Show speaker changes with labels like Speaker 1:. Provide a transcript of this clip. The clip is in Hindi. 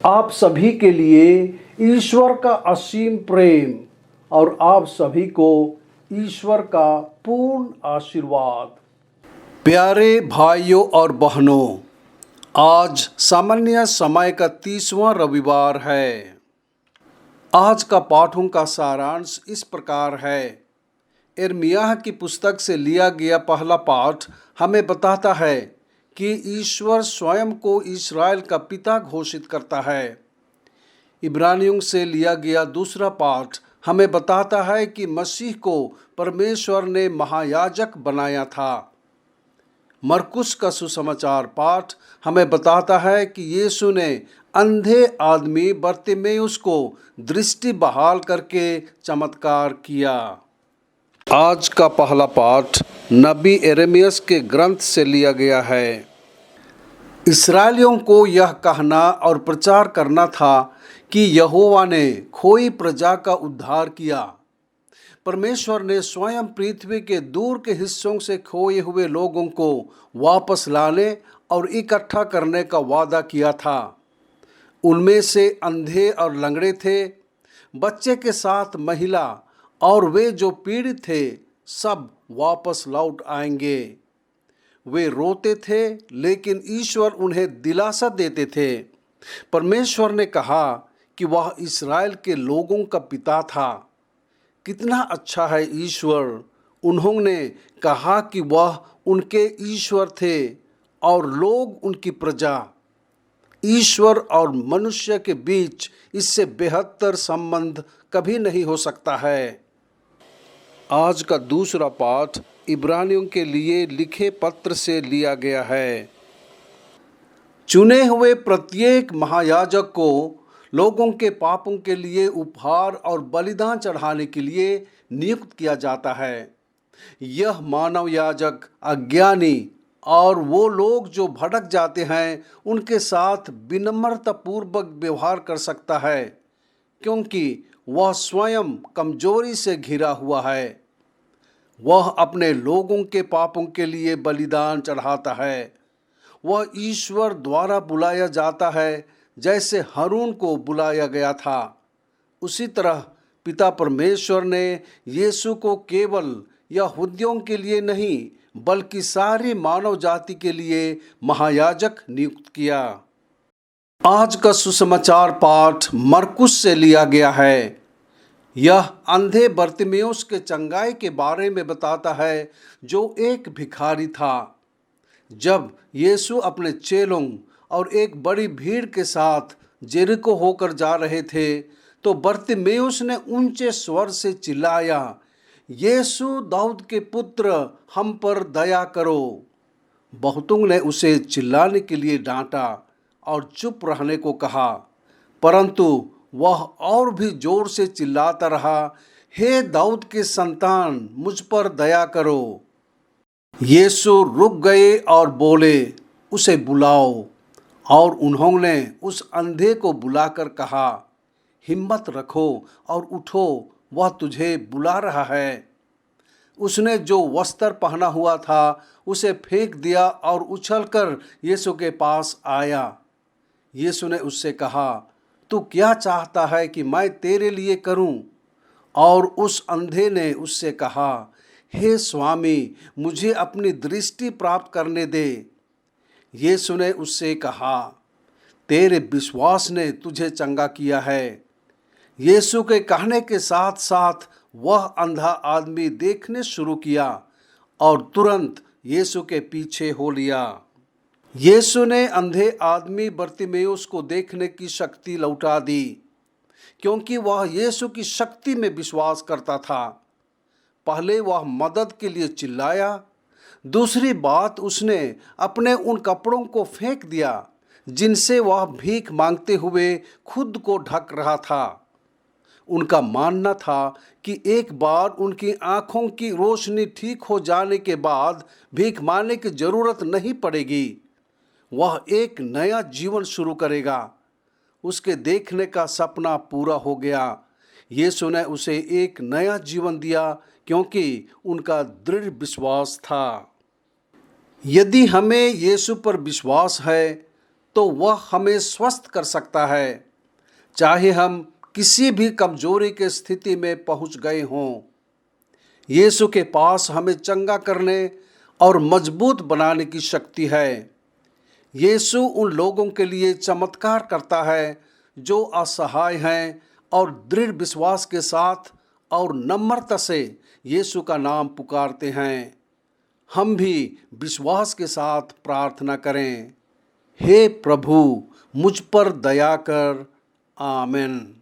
Speaker 1: आप सभी के लिए ईश्वर का असीम प्रेम और आप सभी को ईश्वर का पूर्ण आशीर्वाद। प्यारे भाइयों और बहनों, आज सामान्य समय का 30वां रविवार है। आज का पाठों का सारांश इस प्रकार है। यिर्मयाह की पुस्तक से लिया गया पहला पाठ हमें बताता है कि ईश्वर स्वयं को इस्राएल का पिता घोषित करता है। इब्रानियों से लिया गया दूसरा पाठ हमें बताता है कि मसीह को परमेश्वर ने महायाजक बनाया था। मरकुस का सुसमाचार पाठ हमें बताता है कि यीशु ने अंधे आदमी बरतिमेउस को दृष्टि बहाल करके चमत्कार किया। आज का पहला पाठ नबी यिर्मयाह के ग्रंथ से लिया गया है। इस्राएलियों को यह कहना और प्रचार करना था कि यहोवा ने खोई प्रजा का उद्धार किया। परमेश्वर ने स्वयं पृथ्वी के दूर के हिस्सों से खोए हुए लोगों को वापस लाने और इकट्ठा करने का वादा किया था। उनमें से अंधे और लंगड़े थे, बच्चे के साथ महिला और वे जो पीड़ित थे, सब वापस लौट आएंगे। वे रोते थे, लेकिन ईश्वर उन्हें दिलासा देते थे। परमेश्वर ने कहा कि वह इस्राएल के लोगों का पिता था। कितना अच्छा है ईश्वर। उन्होंने कहा कि वह उनके ईश्वर थे और लोग उनकी प्रजा। ईश्वर और मनुष्य के बीच इससे बेहतर संबंध कभी नहीं हो सकता है। आज का दूसरा पाठ इब्रानियों के लिए लिखे पत्र से लिया गया है। चुने हुए प्रत्येक महायाजक को लोगों के पापों के लिए उपहार और बलिदान चढ़ाने के लिए नियुक्त किया जाता है। यह मानव याजक अज्ञानी और वो लोग जो भटक जाते हैं उनके साथ विनम्रतापूर्वक व्यवहार कर सकता है, क्योंकि वह स्वयं कमजोरी से घिरा हुआ है। वह अपने लोगों के पापों के लिए बलिदान चढ़ाता है। वह ईश्वर द्वारा बुलाया जाता है, जैसे हारून को बुलाया गया था। उसी तरह पिता परमेश्वर ने यीशु को केवल यहूदियों के लिए नहीं, बल्कि सारी मानव जाति के लिए महायाजक नियुक्त किया। आज का सुसमाचार पाठ मरकुस से लिया गया है। यह अंधे बरतिमेउस के चंगाई के बारे में बताता है, जो एक भिखारी था। जब यीशु अपने चेलों और एक बड़ी भीड़ के साथ जेरिको होकर जा रहे थे, तो बरतिमेउस ने ऊंचे स्वर से चिल्लाया, यीशु दाऊद के पुत्र, हम पर दया करो। बहुतों ने उसे चिल्लाने के लिए डांटा और चुप रहने को कहा, परंतु वह और भी जोर से चिल्लाता रहा, हे दाऊद के संतान, मुझ पर दया करो। यीशु रुक गए और बोले, उसे बुलाओ। और उन्होंने उस अंधे को बुलाकर कहा, हिम्मत रखो और उठो, वह तुझे बुला रहा है। उसने जो वस्त्र पहना हुआ था उसे फेंक दिया और उछलकर यीशु के पास आया। यीशु ने उससे कहा, तू क्या चाहता है कि मैं तेरे लिए करूं? और उस अंधे ने उससे कहा, हे स्वामी, मुझे अपनी दृष्टि प्राप्त करने दे। यीशु ने उससे कहा, तेरे विश्वास ने तुझे चंगा किया है। यीशु के कहने के साथ साथ वह अंधा आदमी देखने शुरू किया और तुरंत यीशु के पीछे हो लिया। यीशु ने अंधे आदमी बरतिमेउस को देखने की शक्ति लौटा दी, क्योंकि वह यीशु की शक्ति में विश्वास करता था। पहले वह मदद के लिए चिल्लाया, दूसरी बात उसने अपने उन कपड़ों को फेंक दिया जिनसे वह भीख मांगते हुए खुद को ढक रहा था। उनका मानना था कि एक बार उनकी आंखों की रोशनी ठीक हो जाने के बाद भीख मांगने की जरूरत नहीं पड़ेगी। वह एक नया जीवन शुरू करेगा। उसके देखने का सपना पूरा हो गया। यीशु ने उसे एक नया जीवन दिया, क्योंकि उनका दृढ़ विश्वास था। यदि हमें यीशु पर विश्वास है तो वह हमें स्वस्थ कर सकता है, चाहे हम किसी भी कमजोरी के स्थिति में पहुंच गए हों। यीशु के पास हमें चंगा करने और मजबूत बनाने की शक्ति है। यीशु उन लोगों के लिए चमत्कार करता है जो असहाय हैं और दृढ़ विश्वास के साथ और नम्रता से यीशु का नाम पुकारते हैं। हम भी विश्वास के साथ प्रार्थना करें, हे प्रभु, मुझ पर दया कर। आमीन।